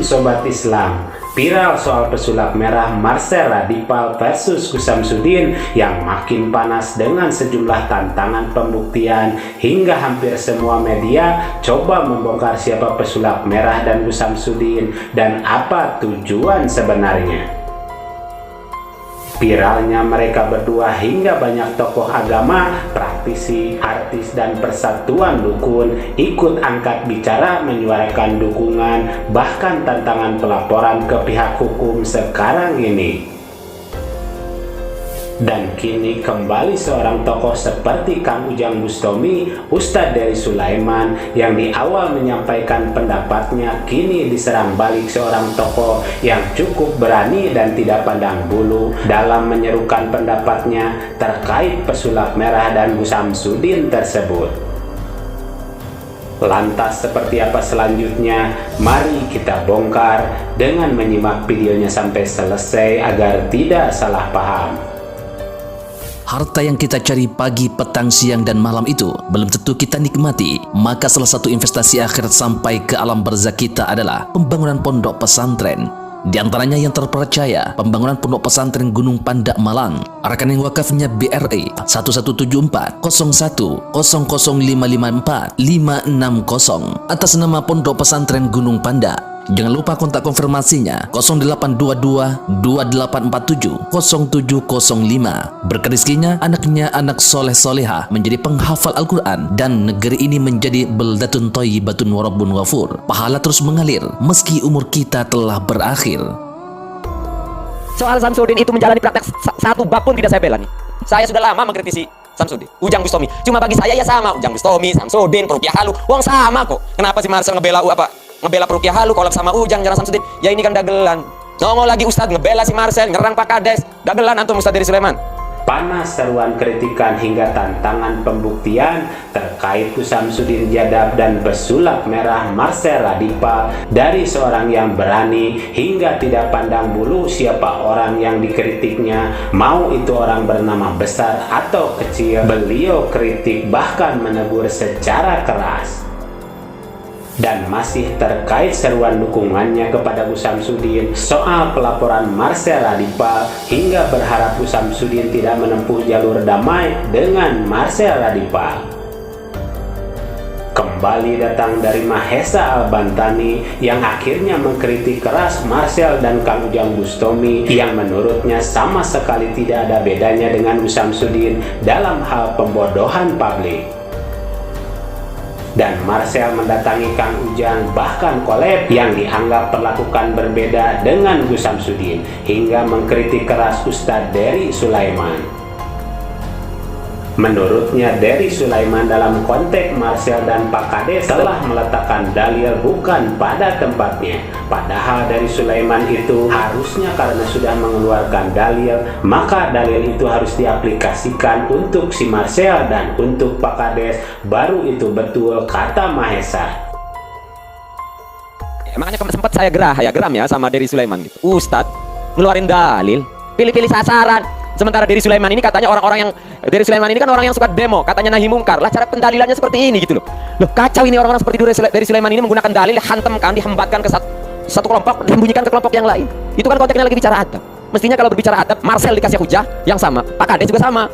Sobat Islam, viral soal pesulap merah Marcel Radipal versus Gus Samsudin yang makin panas dengan sejumlah tantangan pembuktian hingga hampir semua media coba membongkar siapa pesulap merah dan Gus Samsudin dan apa tujuan sebenarnya. Viralnya mereka berdua hingga banyak tokoh agama, praktisi, artis, dan persatuan dukun ikut angkat bicara menyuarakan dukungan bahkan tantangan pelaporan ke pihak hukum sekarang ini. Dan kini kembali seorang tokoh seperti Kang Ujang Bustami, Ustadz Dery Sulaiman yang di awal menyampaikan pendapatnya kini diserang balik seorang tokoh yang cukup berani dan tidak pandang bulu dalam menyerukan pendapatnya terkait pesulap merah dan Gus Samsudin tersebut. Lantas seperti apa selanjutnya? Mari kita bongkar dengan menyimak videonya sampai selesai agar tidak salah paham. Harta yang kita cari pagi, petang, siang, dan malam itu belum tentu kita nikmati. Maka salah satu investasi akhirat sampai ke alam barzakh kita adalah pembangunan pondok pesantren. Di antaranya yang terpercaya, pembangunan pondok pesantren Gunung Pandak Malang. Rekening wakafnya BRI 1174 01 00554 560 atas nama Pondok Pesantren Gunung Pandak. Jangan lupa kontak konfirmasinya 0822 2847 0705. Berkah rezekinya anaknya anak soleh soleha menjadi penghafal Al-Quran dan negeri ini menjadi beldatun thayyibatun wa rabbun ghafur. Pahala terus mengalir meski umur kita telah berakhir. Soal Samsudin itu menjalani praktek satu bab pun tidak saya bela nih. Saya sudah lama mengkritisi Samsudin, Ujang Bustami. Cuma bagi saya ya sama, Ujang Bustami, Samsudin, Peruqyah Halu, wong sama kok. Kenapa si Marcel ngebela ngebela Peruqyah Halu, kolab sama Ujang, nyerang Samsudin? Ya ini kan dagelan. Nongol lagi Ustadz ngebela si Marcel, nyerang Pak Kades. Dagelan antum Ustadz Dery Sulaiman. Panas seruan kritikan hingga tantangan pembuktian terkait Gus Samsudin Jadab dan pesulap merah Marcel Radipal dari seorang yang berani hingga tidak pandang bulu siapa orang yang dikritiknya, mau itu orang bernama besar atau kecil. Beliau kritik bahkan menegur secara keras. Dan masih terkait seruan dukungannya kepada Gus Samsudin soal pelaporan Marcel Radipal hingga berharap Gus Samsudin tidak menempuh jalur damai dengan Marcel Radipal. Kembali datang dari Mahesa Al-Bantani yang akhirnya mengkritik keras Marcel dan Kang Ujang Bustami yang menurutnya sama sekali tidak ada bedanya dengan Gus Samsudin dalam hal pembodohan publik. Dan Marcel mendatangi Kang Ujang bahkan collab yang dianggap perlakukan berbeda dengan Gus Samsudin hingga mengkritik keras Ustadz Dery Sulaiman. Menurutnya Dery Sulaiman dalam konteks Marcel dan Pak Kades telah meletakkan dalil bukan pada tempatnya. Padahal Dery Sulaiman itu harusnya karena sudah mengeluarkan dalil, maka dalil itu harus diaplikasikan untuk si Marcel dan untuk Pak Kades, baru itu betul kata Mahesa. Makanya sempat saya geram ya sama Dery Sulaiman gitu. Ustadz ngeluarin dalil, pilih-pilih sasaran. Sementara Dery Sulaiman ini katanya Dery Sulaiman ini kan orang yang suka demo, katanya nahi mungkar. Lah cara pendalilannya seperti ini gitu loh. Loh kacau ini orang-orang seperti Dery Sulaiman ini menggunakan dalil, hantamkan, dihembatkan ke satu kelompok, disembunyikan ke kelompok yang lain. Itu kan konteksnya lagi bicara adab. Mestinya kalau berbicara adab, Marcel dikasih hujah yang sama, Pak Kades juga sama.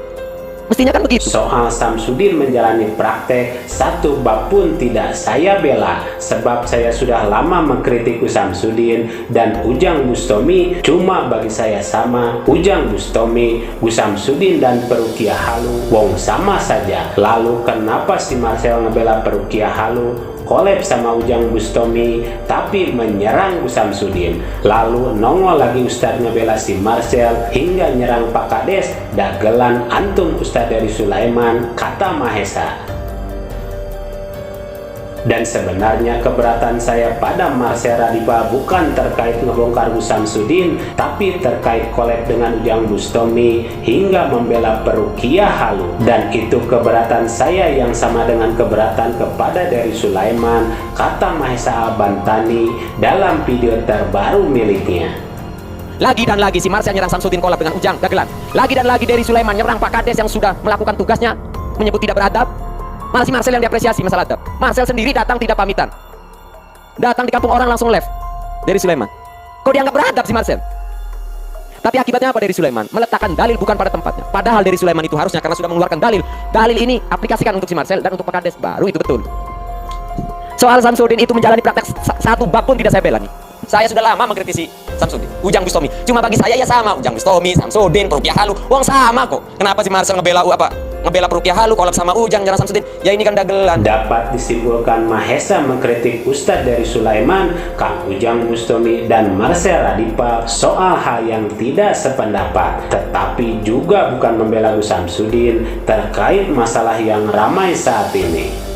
Mestinya kan begitu. Soal Samsudin menjalani praktek satu bab pun tidak saya bela, sebab saya sudah lama mengkritik Gus Samsudin dan Ujang Bustami. Cuma bagi saya sama, Ujang Bustami, Gus Samsudin dan Peruqyah Halu wong sama saja. Lalu kenapa si Marcel ngebela Peruqyah Halu, collab sama Ujang Bustami tapi menyerang Gus Samsudin? Lalu nongol lagi Ustadz ngebela si Marcel hingga nyerang Pak Kades. Dagelan antum Ustadz Dery Sulaiman, kata Mahesa. Dan sebenarnya keberatan saya pada Marcel Radipal bukan terkait ngebongkar Gus Samsudin, tapi terkait collab dengan Ujang Bustami hingga membela Peruqyah Halu. Dan itu keberatan saya yang sama dengan keberatan kepada Dery Sulaiman, kata Mahesa Al-Bantani dalam video terbaru miliknya. Lagi dan lagi si Marcel nyerang Samsudin, kolab dengan Ujang, dagelan. Lagi dan lagi Dery Sulaiman nyerang Pak Kades yang sudah melakukan tugasnya, menyebut tidak beradab. Malah si Marcel yang diapresiasi masalah adab. Marcel sendiri datang tidak pamitan, datang di kampung orang langsung live. Dari Sulaiman. Kok dianggap beradab si Marcel? Tapi akibatnya apa dari Sulaiman? Meletakkan dalil bukan pada tempatnya. Padahal dari Sulaiman itu harusnya karena sudah mengeluarkan dalil. Dalil ini aplikasikan untuk si Marcel dan untuk Pak Kades, baru itu betul. Soal Samsudin itu menjalani praktek satu bab pun tidak saya bela nih. Saya sudah lama mengkritisi Samsudin, Ujang Bustami. Cuma bagi saya ya sama, Ujang Bustami, Samsudin, Rupiah Halu, uang sama kok. Kenapa si Marcel ngebela Rupiah Halu kolab sama Ujang jarang Samsudin? Ya ini kan dagelan. Dapat disimpulkan Mahesa mengkritik Ustadz dari Sulaiman, Kang Ujang Bustami dan Marcel Radipa soal hal yang tidak sependapat, tetapi juga bukan membela Gus Samsudin terkait masalah yang ramai saat ini.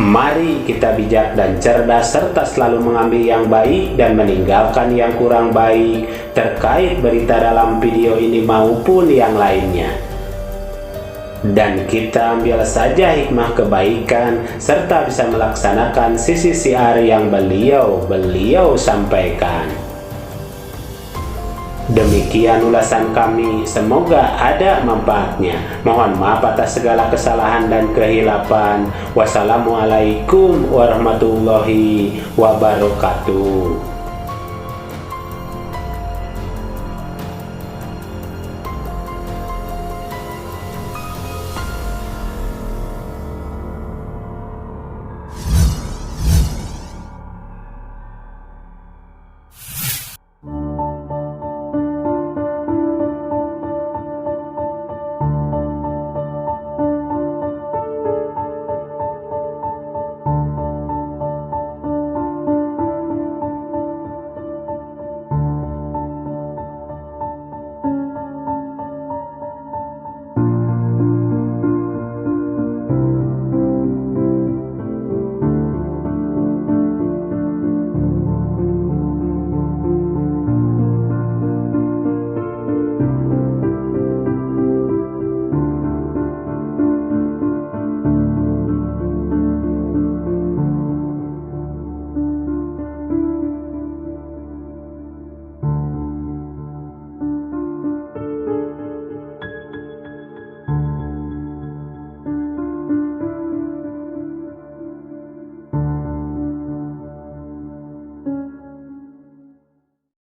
Mari kita bijak dan cerdas serta selalu mengambil yang baik dan meninggalkan yang kurang baik terkait berita dalam video ini maupun yang lainnya. Dan kita ambil saja hikmah kebaikan serta bisa melaksanakan sisi siar yang beliau sampaikan. Demikian ulasan kami, semoga ada manfaatnya. Mohon maaf atas segala kesalahan dan kehilapan. Wassalamualaikum warahmatullahi wabarakatuh.